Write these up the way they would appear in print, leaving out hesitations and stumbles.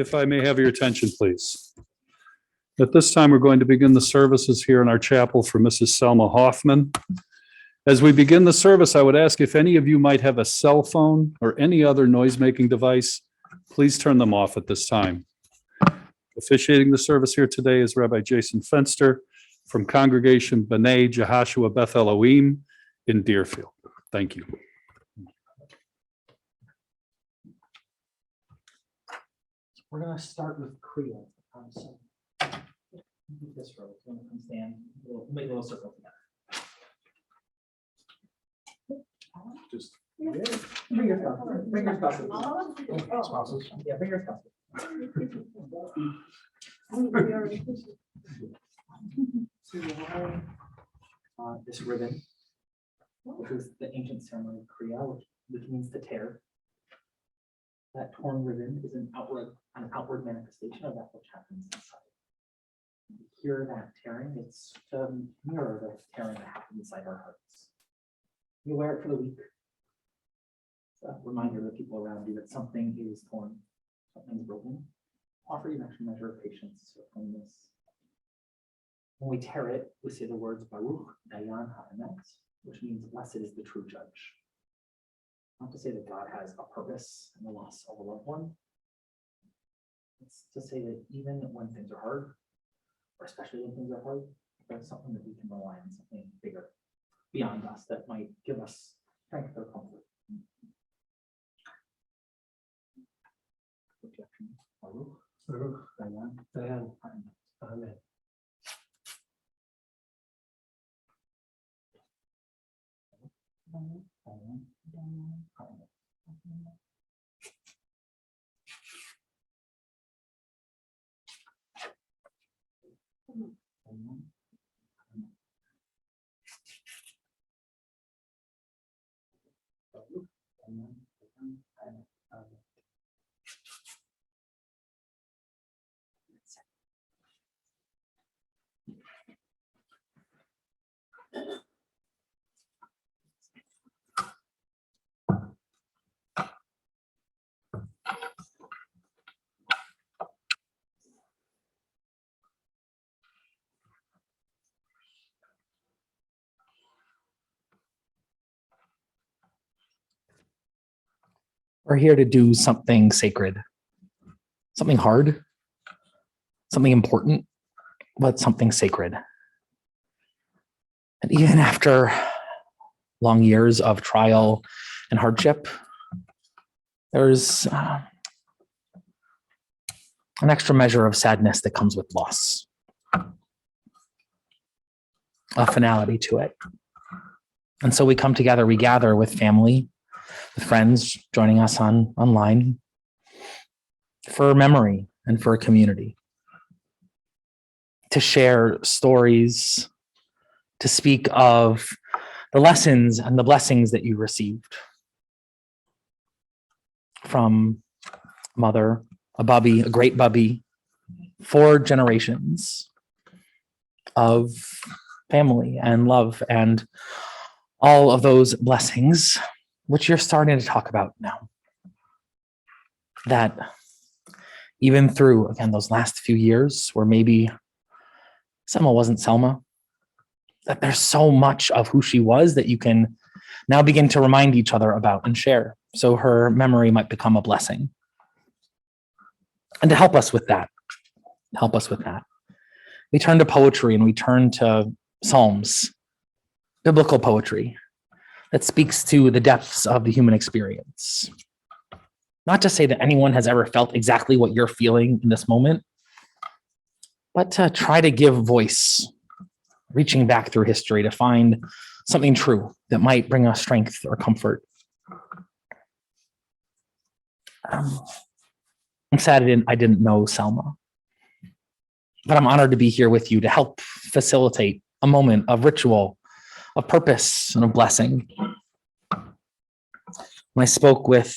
If I may have your attention, please. At this time, we're going to begin the services here in our chapel for Mrs. Selma Hoffman. As we begin the service, I would ask if any of you might have a cell phone or any other noise-making device, please turn them off at this time. Officiating the service here today is Rabbi Jason Fenster from Congregation B'nai Jehoshua Beth Elohim in Deerfield. Thank you. We're going to start with Creole. So this row, if you want to come stand, we'll make a little circle together. Just Bring your stuff. Bring your stuff. Yeah, bring your stuff. This ribbon, which is the ancient ceremony of Creole, which means to tear. That torn ribbon is an outward manifestation of that which happens inside. You hear that tearing, it's to mirror the tearing that happens inside our hearts. You wear it for the week. It's a reminder to people around you that something is torn, something is broken. Offer you an extra measure of patience or kindness. When we tear it, we say the words Baruch Dayan Ha'emet, which means blessed is the true judge. Not to say that God has a purpose in the loss of a loved one. It's to say that even when things are hard, or especially when things are hard, there's something that we can rely on, something bigger beyond us that might give us strength or comfort. Baruch Dayan Ha'emet. Amen. We're here to do something sacred, something hard, something important, but something sacred. And even after long years of trial and hardship, there's an extra measure of sadness that comes with loss, a finality to it. And so we come together, we gather with family, with friends joining us online for memory and for a community, to share stories, to speak of the lessons and the blessings that you received from mother, a Bubbie, a great Bubbie, 4 generations of family and love and all of those blessings, which you're starting to talk about now. That even through, again, those last few years where maybe Selma wasn't Selma, that there's so much of who she was that you can now begin to remind each other about and share. So her memory might become a blessing. And to help us with that, we turn to poetry and we turn to Psalms, biblical poetry that speaks to the depths of the human experience. Not to say that anyone has ever felt exactly what you're feeling in this moment, but to try to give voice, reaching back through history to find something true that might bring us strength or comfort. I'm sad I didn't know Selma, but I'm honored to be here with you to help facilitate a moment of ritual, of purpose, and of blessing. When I spoke with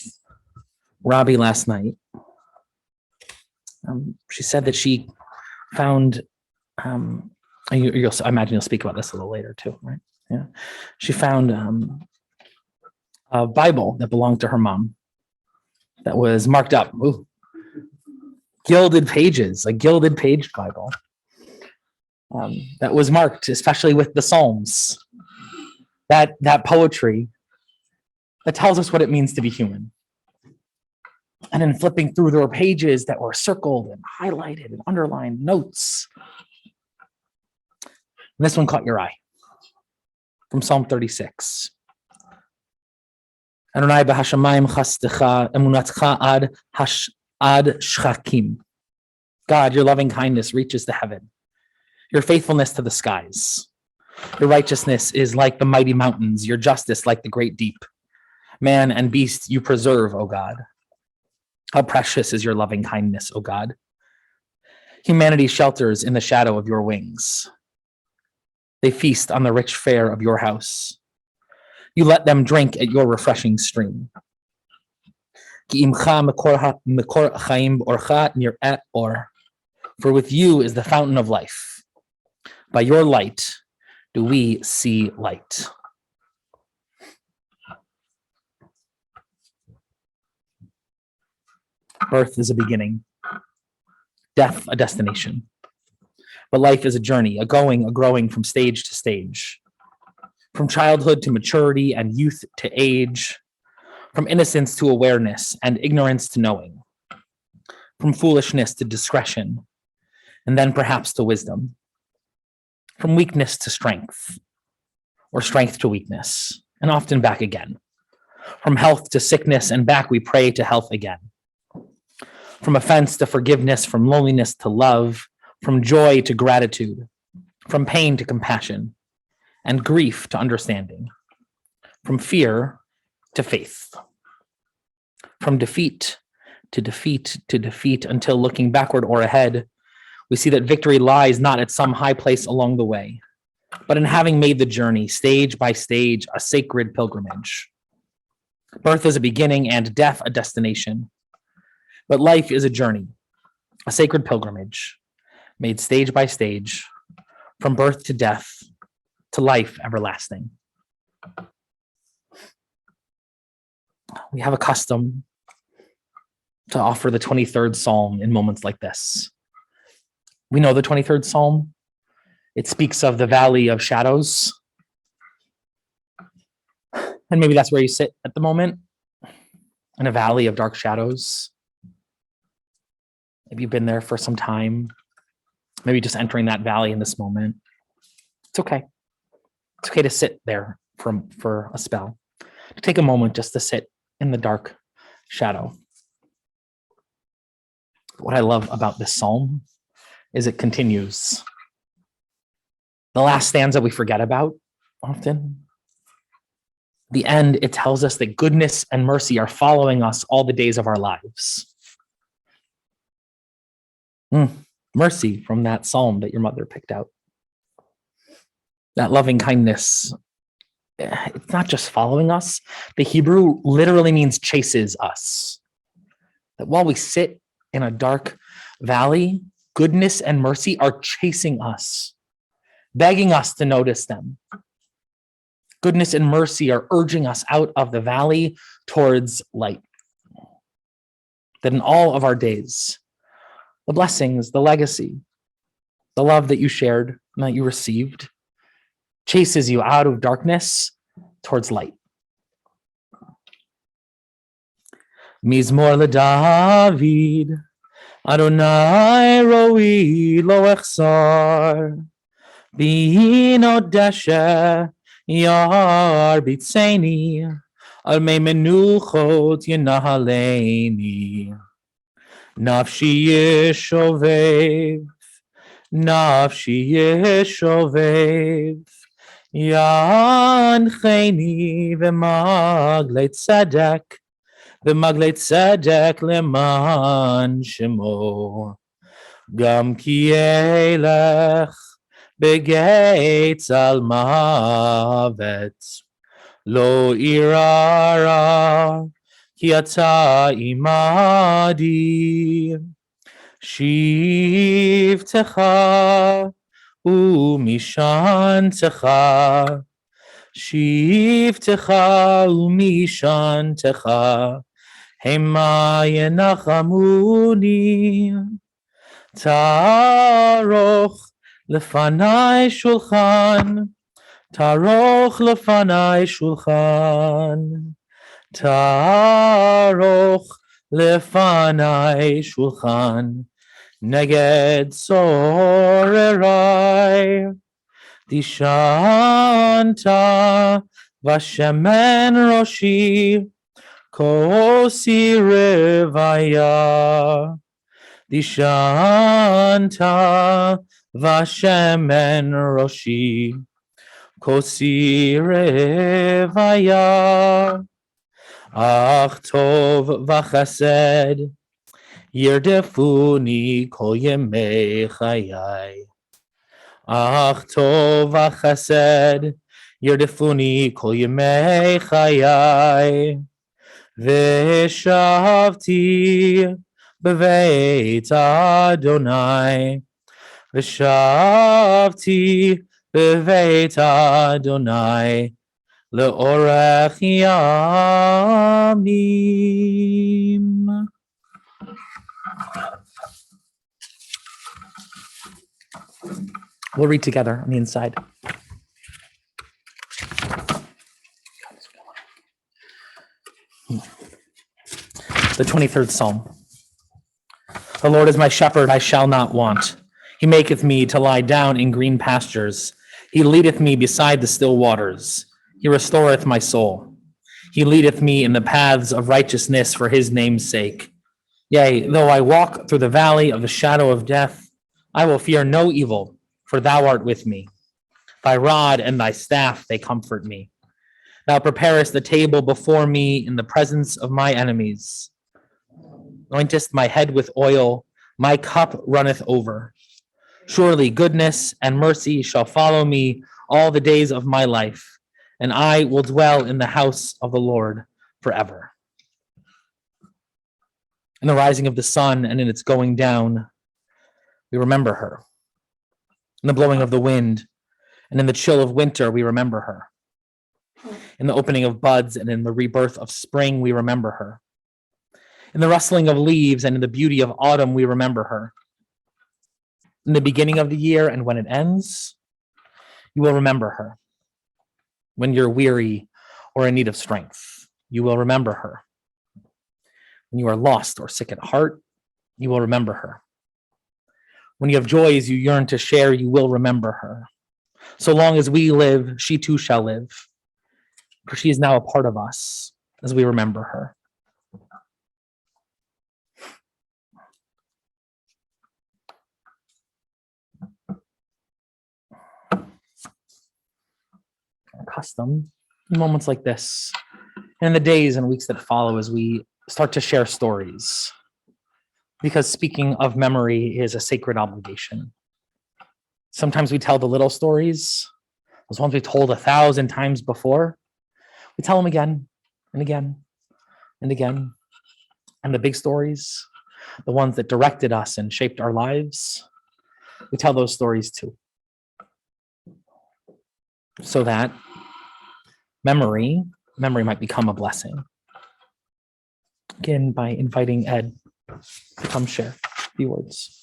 Robbie last night, she said that she found, I imagine you'll speak about this a little later too, right? Yeah. She found a Bible that belonged to her mom that was marked up. Ooh. gilded pages, a gilded page Bible that was marked, especially with the Psalms, that poetry that tells us what it means to be human. And then flipping through, there were pages that were circled and highlighted and underlined, notes. And this one caught your eye from Psalm 36. Adonai b'hashamayim chastecha emunatcha ad shchakim. God, your loving kindness reaches to heaven. Your faithfulness to the skies. Your righteousness is like the mighty mountains. Your justice like the great deep. Man and beast you preserve, O God. How precious is your loving kindness, O God. Humanity shelters in the shadow of your wings. They feast on the rich fare of your house. You let them drink at your refreshing stream. For with you is the fountain of life. By your light do we see light. Birth is a beginning, death a destination. But life is a journey, a going, a growing from stage to stage, from childhood to maturity and youth to age, from innocence to awareness and ignorance to knowing, from foolishness to discretion, and then perhaps to wisdom, from weakness to strength, or strength to weakness, and often back again, from health to sickness, and back we pray to health again, from offense to forgiveness, from loneliness to love, from joy to gratitude, from pain to compassion, and grief to understanding, from fear to faith, from defeat to defeat to defeat, until looking backward or ahead, we see that victory lies not at some high place along the way, but in having made the journey stage by stage, a sacred pilgrimage. Birth is a beginning and death a destination, but life is a journey, a sacred pilgrimage, made stage by stage, from birth to death, to life everlasting. We have a custom to offer the 23rd Psalm in moments like this. We know the 23rd Psalm. It speaks of the valley of shadows. And maybe that's where you sit at the moment, in a valley of dark shadows. Maybe you've been there for some time. Maybe just entering that valley in this moment. It's okay. It's okay to sit there for a spell. To take a moment just to sit in the dark shadow. What I love about this psalm is it continues. The last stanza we forget about often. The end, it tells us that goodness and mercy are following us all the days of our lives. Mercy from that psalm that your mother picked out. That loving kindness, it's not just following us. The Hebrew literally means chases us. That while we sit in a dark valley, goodness and mercy are chasing us, begging us to notice them. Goodness and mercy are urging us out of the valley towards light. That in all of our days, the blessings, the legacy, the love that you shared and that you received chases you out of darkness towards light. Mizmor LeDavid, Adonai roi lo echsar, bino deshe yar bitzeni, al mei menuchot yenahaleni. Nafshi yeshovev, nafshi yeshovev, yancheni v'maglei tzedek, v'maglei tzedek leman shemo, gam ki elech begeitz al mavet, lo irara, ki ata imadi, shivtecha umishantecha, shivtecha umishantecha, Hema yenachamuni. Taroch lefanai shulchan. Taroch lefanai shulchan. Taroch lefanai shulchan. Neged sorerai. Dishanta vashemen roshi. Kosi revaya. Dishanta vashemen roshi. Kosi revaya. Ach tov v'chesed yirdefuni kol yemei chayai. Ach tov v'chesed yirdefuni kol yemei chayai. V'shavti b'veit Adonai. V'shavti b'veit Adonai. Le'orech yamim. We'll read together on the inside. The 23rd Psalm. The Lord is my shepherd, I shall not want. He maketh me to lie down in green pastures. He leadeth me beside the still waters. He restoreth my soul. He leadeth me in the paths of righteousness for his name's sake. Yea, though I walk through the valley of the shadow of death, I will fear no evil, for thou art with me. Thy rod and thy staff, they comfort me. Thou preparest the table before me in the presence of my enemies. Anointest my head with oil, my cup runneth over. Surely goodness and mercy shall follow me all the days of my life, and I will dwell in the house of the Lord forever. In the rising of the sun and in its going down, we remember her. In the blowing of the wind and in the chill of winter, we remember her. In the opening of buds and in the rebirth of spring, we remember her. In the rustling of leaves and in the beauty of autumn, we remember her. In the beginning of the year and when it ends, you will remember her. When you're weary or in need of strength, you will remember her. When you are lost or sick at heart, you will remember her. When you have joys you yearn to share, you will remember her. So long as we live, she too shall live, for she is now a part of us as we remember her. Our custom in moments like this, and in the days and weeks that follow as we start to share stories, because speaking of memory is a sacred obligation. Sometimes we tell the little stories, those ones we told 1,000 times before. We tell them again and again and again. And the big stories, the ones that directed us and shaped our lives, we tell those stories too. So that memory might become a blessing. Again, by inviting Ed to come share a few words.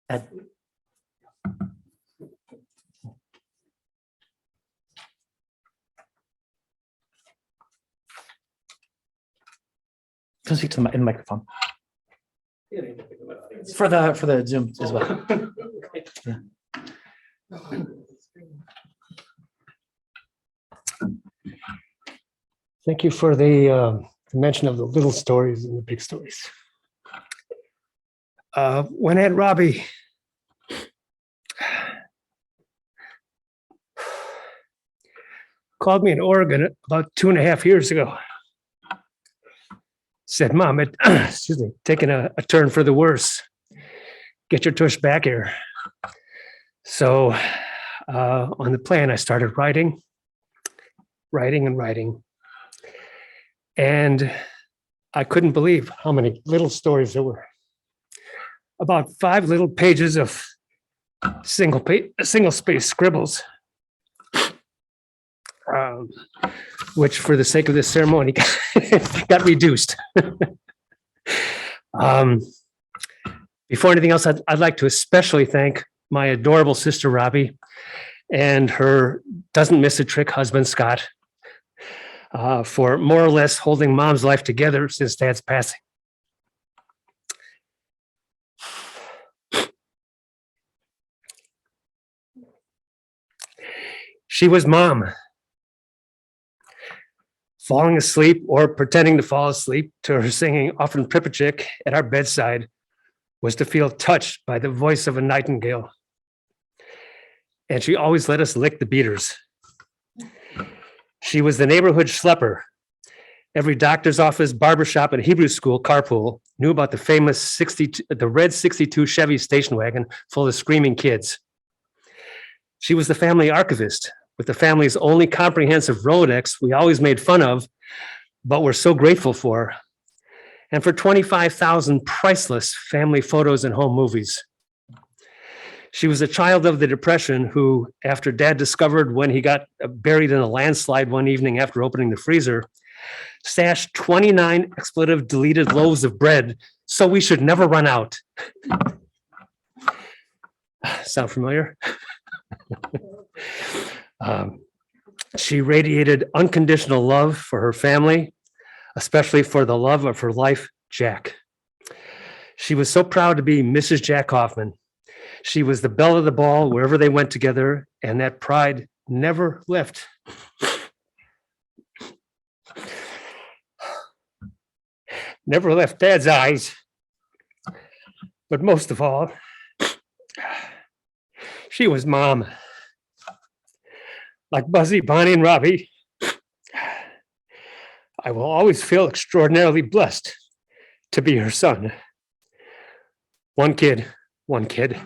Ed. Come speak to the microphone. For the Zoom as well. Yeah. Thank you for the mention of the little stories and the big stories. When I had Robbie, called me in Oregon about 2.5 years ago. Said, Mom, excuse me, taking a turn for the worse. Get your tush back here. So on the plan, I started writing. And I couldn't believe how many little stories there were. About 5 little pages of single space scribbles, which for the sake of this ceremony got reduced. Before anything else, I'd like to especially thank my adorable sister, Robbie, and her doesn't miss a trick husband, Scott, for more or less holding mom's life together since dad's passing. She was mom. Falling asleep or pretending to fall asleep to her singing often Pripachik at our bedside was to feel touched by the voice of a nightingale. And she always let us lick the beaters. She was the neighborhood schlepper. Every doctor's office, barbershop, and Hebrew school carpool knew about the famous the red 62 Chevy station wagon full of screaming kids. She was the family archivist, with the family's only comprehensive Rolodex we always made fun of, but were so grateful for. And for 25,000 priceless family photos and home movies. She was a child of the Depression who, after dad discovered when he got buried in a landslide one evening after opening the freezer, stashed 29 expletive deleted loaves of bread so we should never run out. Sound familiar? She radiated unconditional love for her family, especially for the love of her life, Jack. She was so proud to be Mrs. Jack Hoffman. She was the belle of the ball wherever they went together, and that pride never left. Never left Dad's eyes. But most of all, she was mom. Like Buzzy, Bonnie, and Robbie, I will always feel extraordinarily blessed to be her son. One kid, one kid.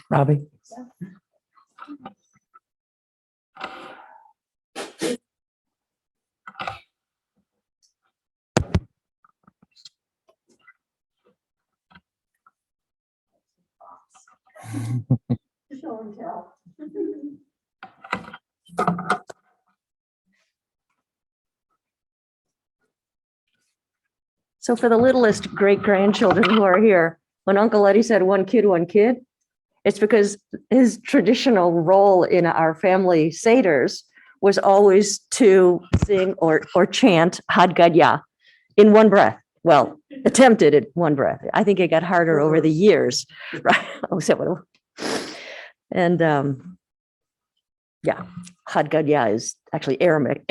Robbie? So for the littlest great-grandchildren who are here, when Uncle Eddie said one kid, it's because his traditional role in our family seders was always to sing or chant Had Gadya in one breath. Well, attempted it one breath. I think it got harder over the years, right? And yeah, Had Gadya is actually Aramaic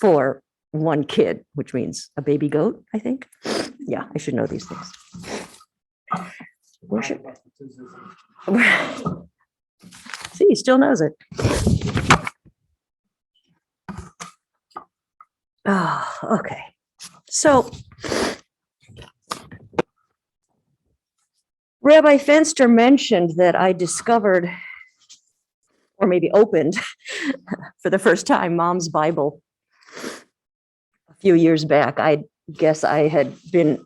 for one kid, which means a baby goat, I think. Yeah, I should know these things. Worship. See, he still knows it. Oh, okay. So Rabbi Fenster mentioned that I discovered, or maybe opened for the first time, Mom's Bible a few years back. I guess I had been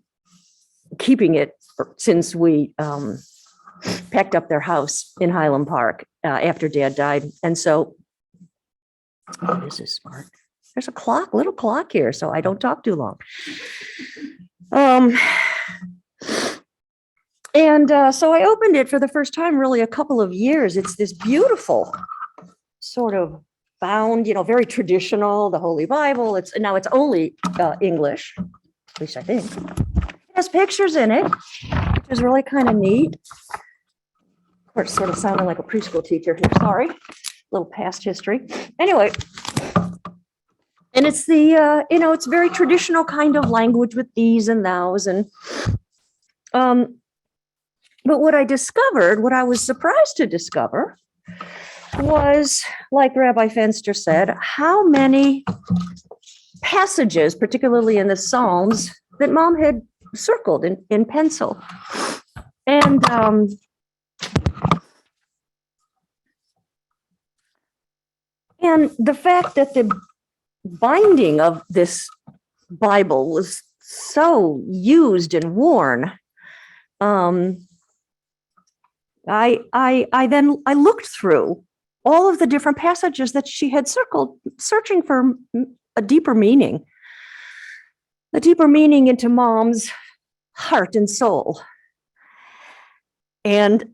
keeping it since we packed up their house in Highland Park after Dad died. And so, oh, this is smart. There's a clock, little clock here, so I don't talk too long. So I opened it for the first time, really a couple of years. It's this beautiful sort of bound, very traditional, the Holy Bible. It's only English, at least I think. It has pictures in it, which is really kind of neat. Of course, sort of sounding like a preschool teacher here, sorry. A little past history. Anyway, and it's it's very traditional kind of language with these and thous. And but what I was surprised to discover was, like Rabbi Fenster said, how many passages, particularly in the Psalms, that Mom had circled in pencil. And And the fact that the binding of this Bible was so used and worn, I looked through all of the different passages that she had circled, searching for a deeper meaning into Mom's heart and soul. And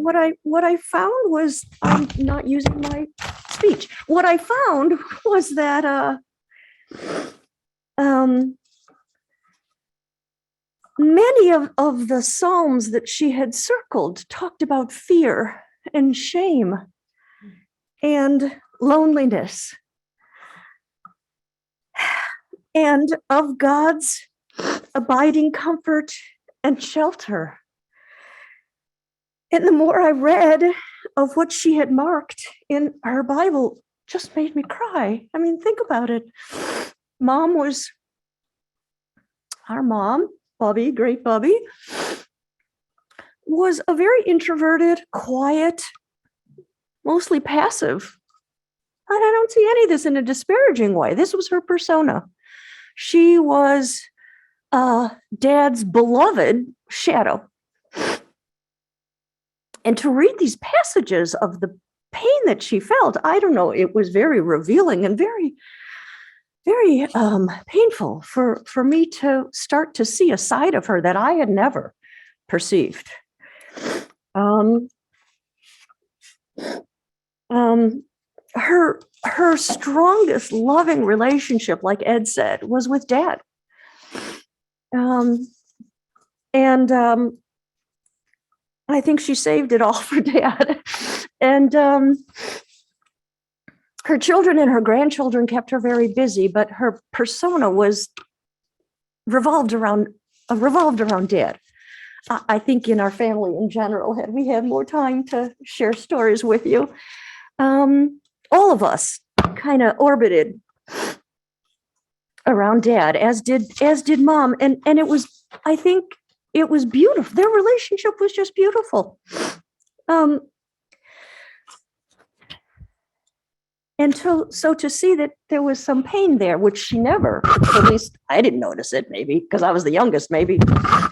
what I found was, I'm not using my speech. What I found was that many of the Psalms that she had circled talked about fear and shame and loneliness and of God's abiding comfort and shelter. And the more I read of what she had marked in her Bible, just made me cry. I mean, think about it. Our mom, Bubbie, Great Bubbie, was a very introverted, quiet, mostly passive. And I don't see any of this in a disparaging way. This was her persona. She was Dad's beloved shadow. And to read these passages of the pain that she felt, I don't know, it was very revealing and very, very painful for me to start to see a side of her that I had never perceived. Her strongest loving relationship, like Ed said, was with Dad. I think she saved it all for Dad. And her children and her grandchildren kept her very busy, but her persona was revolved around Dad. I think in our family in general, had we had more time to share stories with you, all of us kind of orbited around Dad, as did Mom. And it was, I think, it was beautiful. Their relationship was just beautiful. And so to see that there was some pain there, which she never, at least I didn't notice it, maybe because I was the youngest, maybe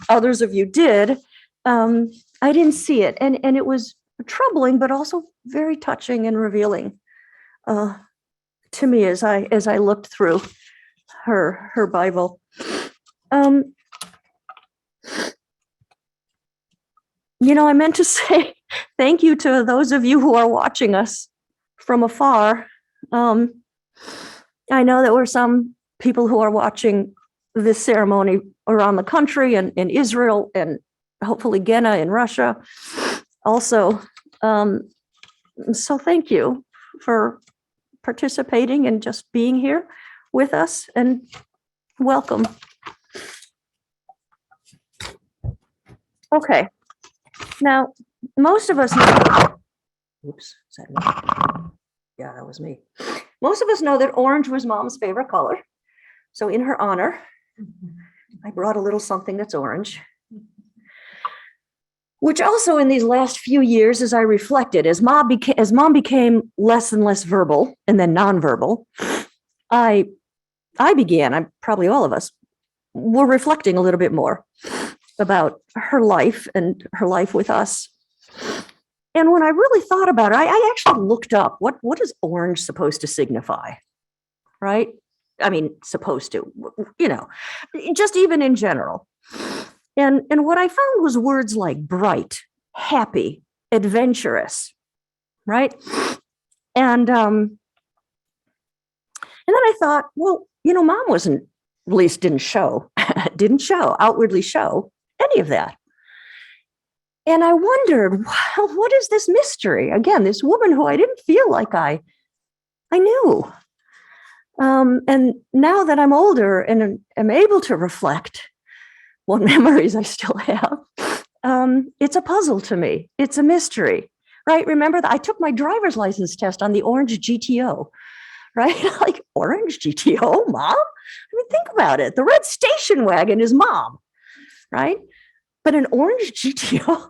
others of you did. I didn't see it. And it was troubling, but also very touching and revealing to me as I looked through her Bible. I meant to say thank you to those of you who are watching us from afar. I know that we're some people who are watching this ceremony around the country and in Israel and hopefully Ghana in Russia also. So thank you for participating and just being here with us, and welcome. Okay. Now, most of us know, oops, is that me? Yeah, that was me. Most of us know that orange was Mom's favorite color. So in her honor, I brought a little something that's orange, which also in these last few years, as I reflected, as Mom became less and less verbal and then nonverbal, I began, probably all of us, were reflecting a little bit more about her life and her life with us. And when I really thought about it, I actually looked up what is orange supposed to signify, right? I mean, supposed to, just even in general. And what I found was words like bright, happy, adventurous, right? And then I thought, well, Mom wasn't, at least didn't outwardly show any of that. And I wondered, well, what is this mystery? Again, this woman who I didn't feel like I knew. And now that I'm older and am able to reflect what memories I still have, it's a puzzle to me. It's a mystery, right? Remember that I took my driver's license test on the orange GTO, right? Like orange GTO, mom? I mean, think about it. The red station wagon is mom, right? But an orange GTO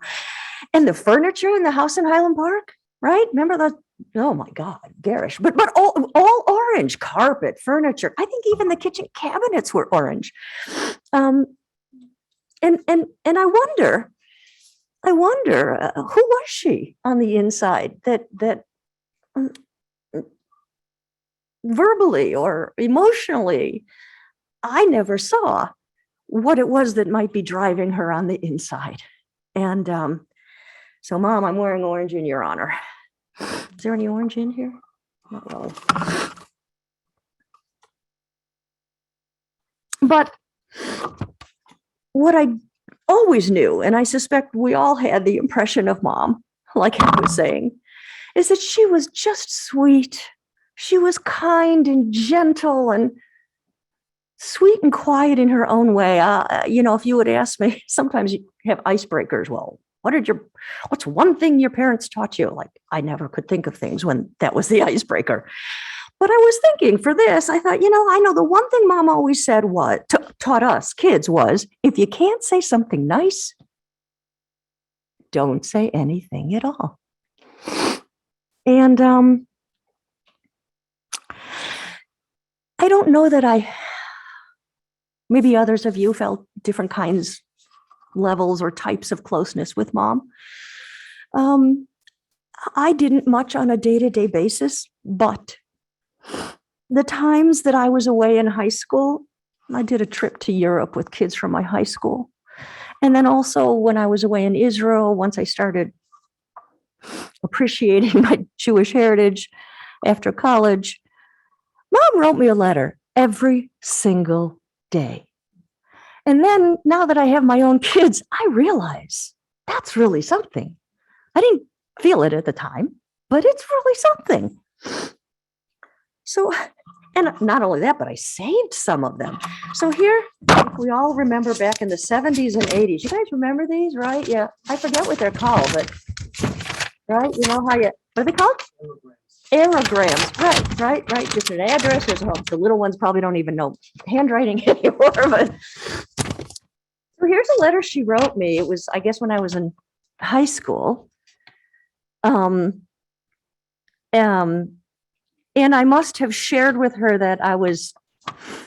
and the furniture in the house in Highland Park, right? Remember that? Oh my God, garish. But all orange carpet, furniture. I think even the kitchen cabinets were orange. And I wonder, who was she on the inside that verbally or emotionally, I never saw what it was that might be driving her on the inside. And so, Mom, I'm wearing orange in your honor. Is there any orange in here? Uh-oh. But what I always knew, and I suspect we all had the impression of Mom, like I was saying, is that she was just sweet. She was kind and gentle and sweet and quiet in her own way. If you would ask me, sometimes you have icebreakers. Well, what's one thing your parents taught you? Like, I never could think of things when that was the icebreaker. But I was thinking for this, I thought, I know the one thing Mom always said taught us kids was, if you can't say something nice, don't say anything at all. And I don't know that maybe others of you felt different kinds, levels or types of closeness with Mom. I didn't much on a day-to-day basis, but the times that I was away in high school, I did a trip to Europe with kids from my high school. And then also when I was away in Israel, once I started appreciating my Jewish heritage after college, Mom wrote me a letter every single day. And then now that I have my own kids, I realize that's really something. I didn't feel it at the time, but it's really something. So, and not only that, but I saved some of them. So here, we all remember back in the 70s and 80s. You guys remember these, right? Yeah, I forget what they're called, but, right? You know how what are they called? Aerograms, right. Just an address. The little ones probably don't even know handwriting anymore, but. So here's a letter she wrote me. It was, I guess, when I was in high school. And I must have shared with her that I was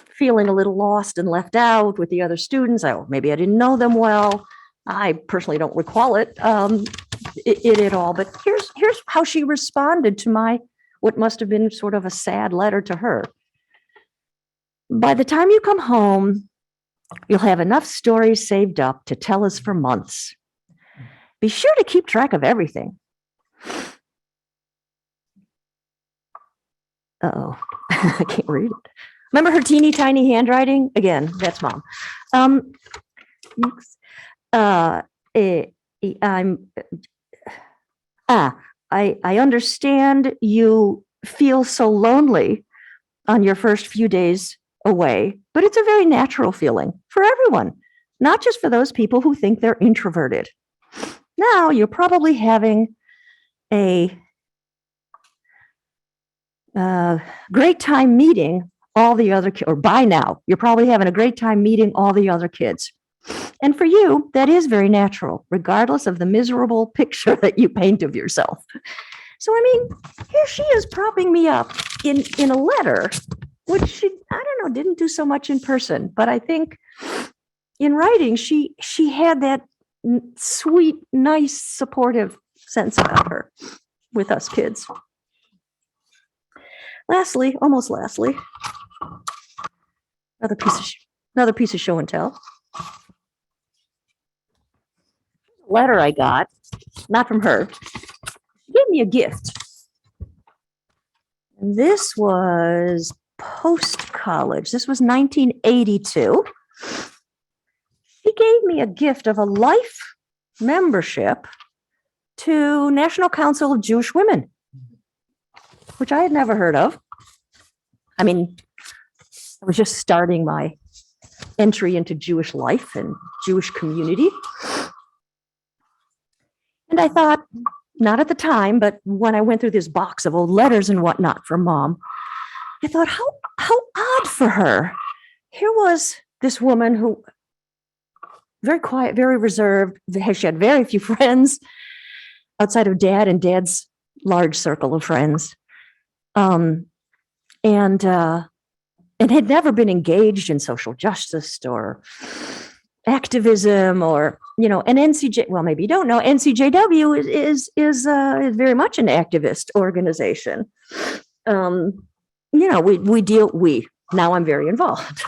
feeling a little lost and left out with the other students. Maybe I didn't know them well. I personally don't recall it at all. But here's how she responded to what must have been sort of a sad letter to her. By the time you come home, you'll have enough stories saved up to tell us for months. Be sure to keep track of everything. Uh-oh, I can't read it. Remember her teeny tiny handwriting? Again, that's Mom. I understand you feel so lonely on your first few days away, but it's a very natural feeling for everyone, not just for those people who think they're introverted. Now you're probably having a great time meeting all the other kids, or by now, you're probably having a great time meeting all the other kids. And for you, that is very natural, regardless of the miserable picture that you paint of yourself. So, I mean, here she is propping me up in a letter, which she, I don't know, didn't do so much in person, but I think in writing, she had that sweet, nice, supportive sense about her with us kids. Almost lastly, another piece of show and tell. Letter I got, not from her. She gave me a gift. And this was post-college. This was 1982. She gave me a gift of a life membership to National Council of Jewish Women, which I had never heard of. I mean, I was just starting my entry into Jewish life and Jewish community. And I thought, not at the time, but when I went through this box of old letters and whatnot from Mom, I thought, how odd for her. Here was this woman who very quiet, very reserved. She had very few friends outside of dad and dad's large circle of friends. And had never been engaged in social justice or activism or, and NCJ, well, maybe you don't know, NCJW is very much an activist organization. Now I'm very involved,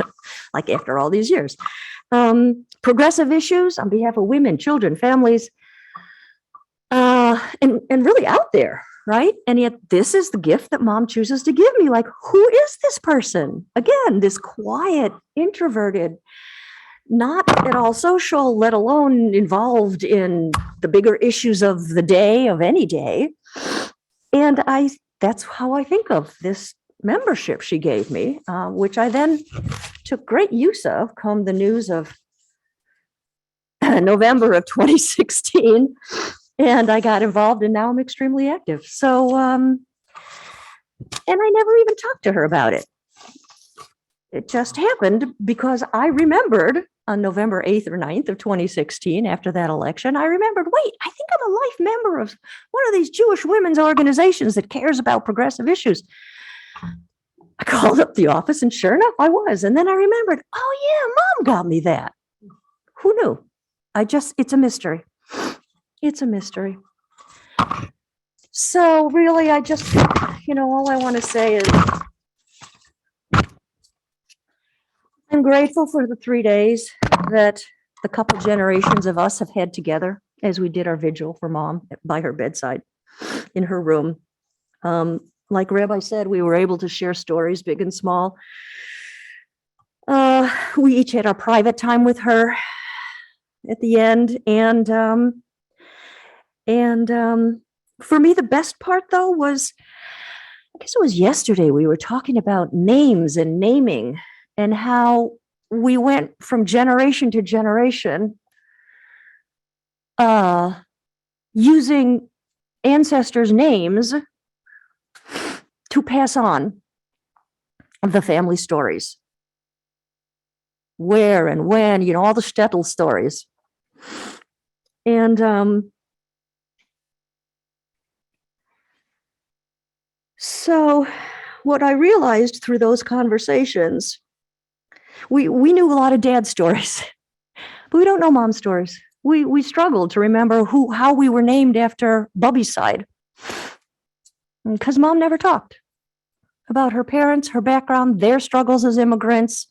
like after all these years. Progressive issues on behalf of women, children, families, and really out there, right? And yet this is the gift that mom chooses to give me. Like, who is this person? Again, this quiet, introverted, not at all social, let alone involved in the bigger issues of the day, of any day. And that's how I think of this membership she gave me, which I then took great use of come the news of November of 2016. And I got involved and now I'm extremely active. So, and I never even talked to her about it. It just happened because I remembered on November 8th or 9th of 2016, after that election, I remembered, wait, I think I'm a life member of one of these Jewish women's organizations that cares about progressive issues. I called up the office and sure enough, I was. And then I remembered, oh yeah, mom got me that. Who knew? It's a mystery. It's a mystery. So really, I just, all I want to say is I'm grateful for the 3 days that the couple generations of us have had together as we did our vigil for mom by her bedside in her room. Like Rabbi said, we were able to share stories, big and small. We each had our private time with her at the end. And for me, the best part, though, was, I guess it was yesterday, we were talking about names and naming and how we went from generation to generation using ancestors' names to pass on the family stories. Where and when, all the shtetl stories. And so what I realized through those conversations, we knew a lot of dad stories, but we don't know mom stories. We struggled to remember how we were named after Bubbie's side, because mom never talked about her parents, her background, their struggles as immigrants,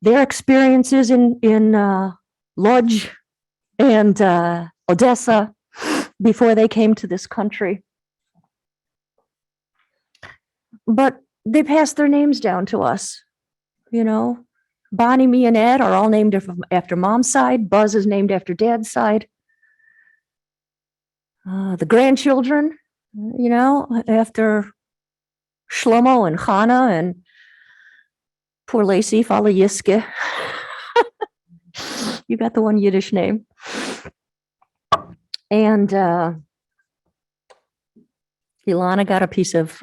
their experiences in Lodz and Odessa before they came to this country. But they passed their names down to us. Bonnie, me, and Ed are all named after mom's side. Buzz is named after dad's side. The grandchildren, after Shlomo and Chana and poor Lacey, Fala Yiske. You got the one Yiddish name. And Ilana got a piece of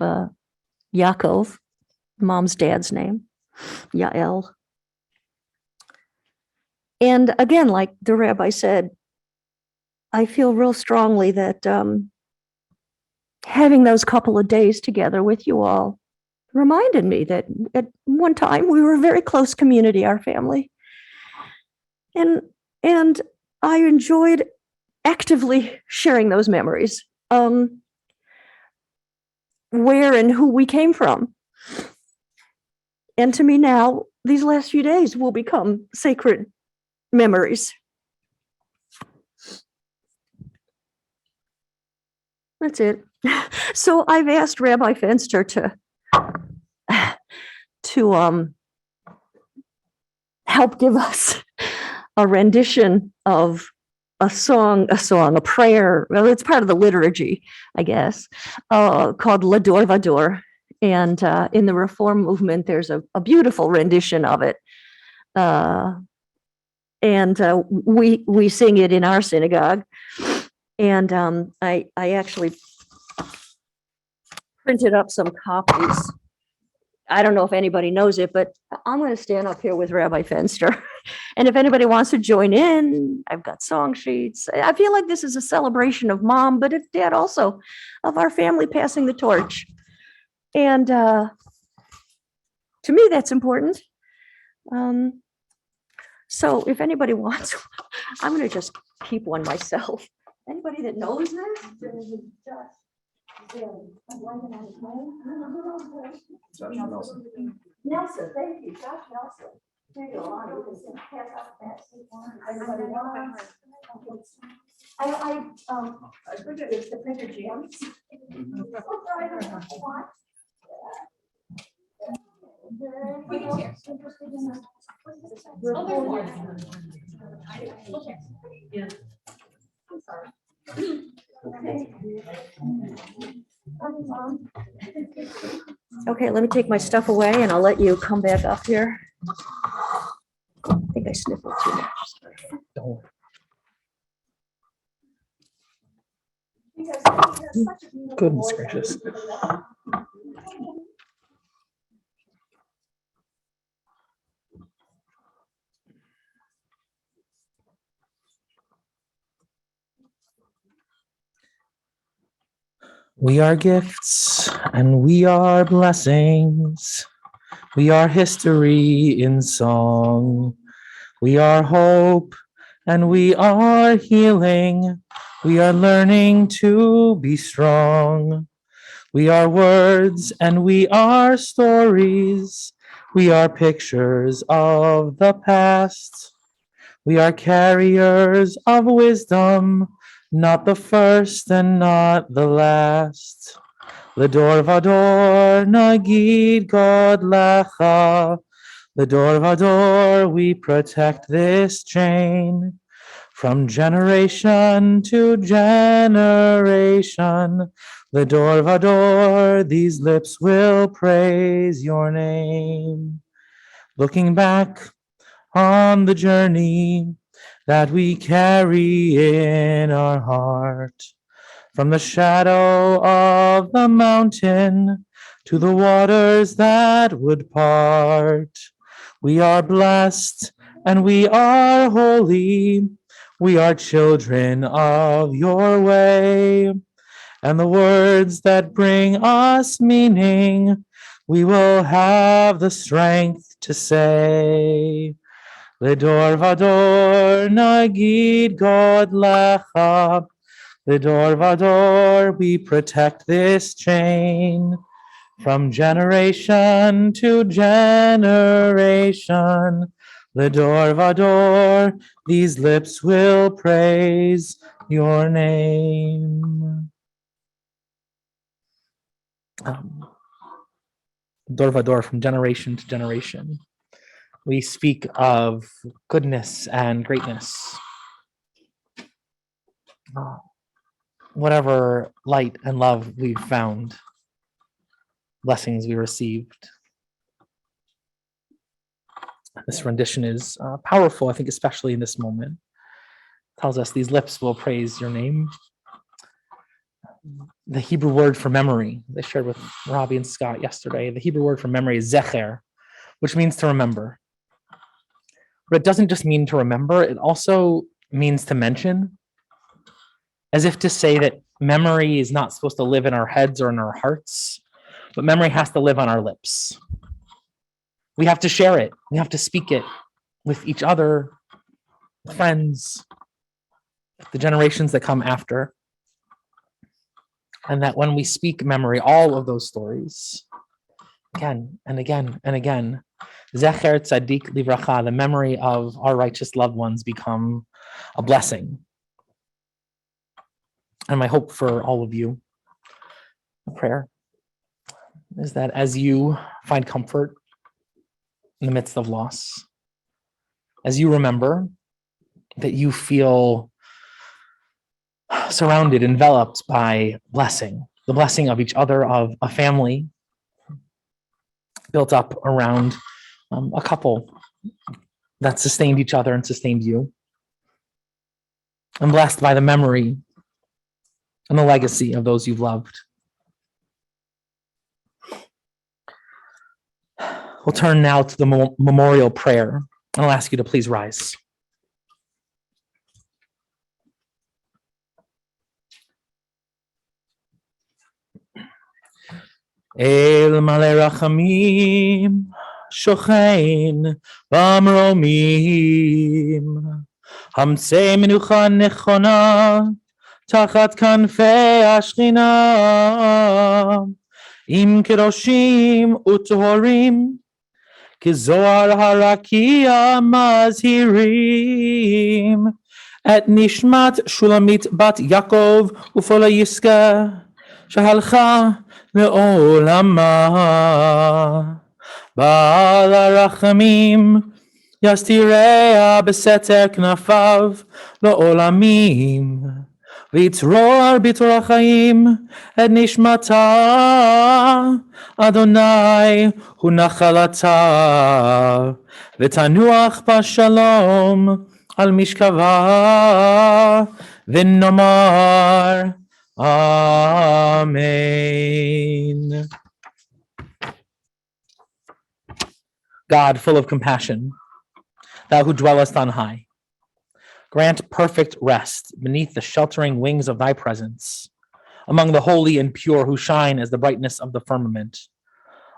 Yaakov, mom's dad's name, Yael. And again, like the rabbi said, I feel real strongly that having those couple of days together with you all reminded me that at one time we were a very close community, our family. And I enjoyed actively sharing those memories, where and who we came from. And to me now, these last few days will become sacred memories. That's it. So I've asked Rabbi Fenster to help give us a rendition of a song, a prayer. Well, it's part of the liturgy, I guess, called Lador Vador. And in the Reform movement, there's a beautiful rendition of it. And we sing it in our synagogue. And I actually printed up some copies I don't know if anybody knows it, but I'm going to stand up here with Rabbi Fenster. And if anybody wants to join in, I've got song sheets. I feel like this is a celebration of mom, but it's dad also, of our family passing the torch. And to me, that's important. So if anybody wants, I'm going to just keep one myself. Anybody that knows this? Nelson, thank you, Josh Nelson. Here you go. You can pass out that seat one. Everybody wants. I figured it's the printer jams. Okay, let me take my stuff away and I'll let you come back up here. I think I sniffled too much. Don't worry. Goodness gracious. We are gifts and we are blessings. We are history in song. We are hope and we are healing. We are learning to be strong. We are words and we are stories. We are pictures of the past. We are carriers of wisdom, not the first and not the last. L'dor vador nagid God lecha. L'dor vador, we protect this chain. From generation to generation, L'dor vador, these lips will praise your name. Looking back on the journey that we carry in our heart, from the shadow of the mountain to the waters that would part. We are blessed and we are holy. We are children of your way. And the words that bring us meaning, we will have the strength to say. L'dor vador nagid God lecha. L'dor vador, we protect this chain. From generation to generation, L'dor vador, these lips will praise your name. L'dor vador, from generation to generation. We speak of goodness and greatness. Whatever light and love we've found, blessings we received. This rendition is powerful, I think, especially in this moment. It tells us these lips will praise your name. The Hebrew word for memory, they shared with Robbie and Scott yesterday, the Hebrew word for memory is zecher, which means to remember. But it doesn't just mean to remember, it also means to mention, as if to say that memory is not supposed to live in our heads or in our hearts, but memory has to live on our lips. We have to share it. We have to speak it with each other, friends, the generations that come after. And that when we speak memory, all of those stories, again and again and again, Zecher Tzadik Livracha, the memory of our righteous loved ones, become a blessing. And my hope for all of you, a prayer, is that as you find comfort in the midst of loss, as you remember that you feel surrounded, enveloped by blessing, the blessing of each other, of a family built up around a couple that sustained each other and sustained you. I'm blessed by the memory and the legacy of those you've loved. We'll turn now to the memorial prayer. I'll ask you to please rise. El male rachamim, shochein b'mromim, hamsei menucha nechona, tachat kanfei ashchina, im kedoshim utohorim, kizohar harakia mazhirim, et nishmat Shulamit bat Yaakov ufola Yiska, שהלכה לעולמה. בעל הרחמים יסתיריה בסתר כנפיו לעולמים, ויצרור בתור החיים את נשמתה. אדוני הוא נחלתה, ותנוח בשלום על משכבה, ונאמר Amen. God, full of compassion, thou who dwellest on high, grant perfect rest beneath the sheltering wings of thy presence, among the holy and pure who shine as the brightness of the firmament,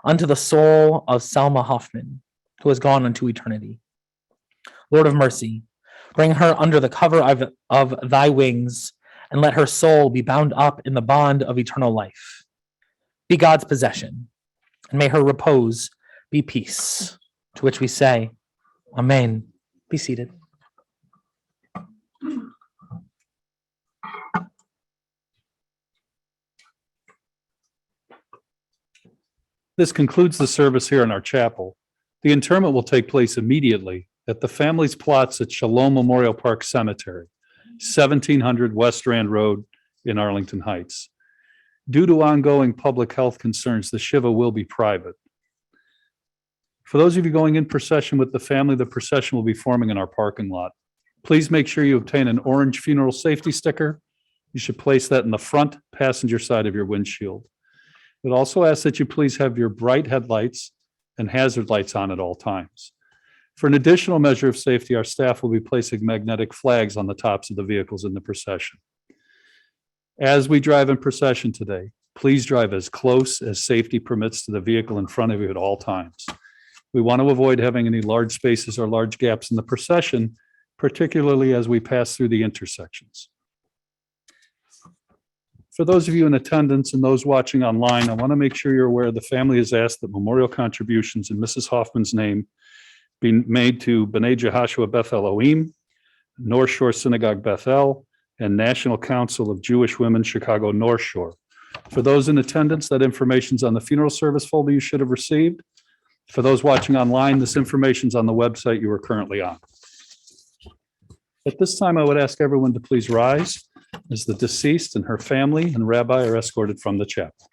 unto the soul of Selma Hoffman, who has gone unto eternity. Lord of mercy, bring her under the cover of thy wings, and let her soul be bound up in the bond of eternal life. Be God's possession, and may her repose be peace, to which we say, Amen. Be seated. This concludes the service here in our chapel. The interment will take place immediately at the family's plots at Shalom Memorial Park Cemetery, 1700 West Rand Road in Arlington Heights. Due to ongoing public health concerns, the shiva will be private. For those of you going in procession with the family, the procession will be forming in our parking lot. Please make sure you obtain an orange funeral safety sticker. You should place that in the front passenger side of your windshield. We'd also ask that you please have your bright headlights and hazard lights on at all times. For an additional measure of safety, our staff will be placing magnetic flags on the tops of the vehicles in the procession. As we drive in procession today, please drive as close as safety permits to the vehicle in front of you at all times. We want to avoid having any large spaces or large gaps in the procession, particularly as we pass through the intersections. For those of you in attendance and those watching online, I want to make sure you're aware the family has asked that memorial contributions in Mrs. Hoffman's name be made to B'nai Jehoshua Beth Elohim, North Shore Synagogue Bethel, and National Council of Jewish Women, Chicago North Shore. For those in attendance, that information's on the funeral service folder you should have received. For those watching online, this information's on the website you are currently on. At this time, I would ask everyone to please rise as the deceased and her family and rabbi are escorted from the chapel.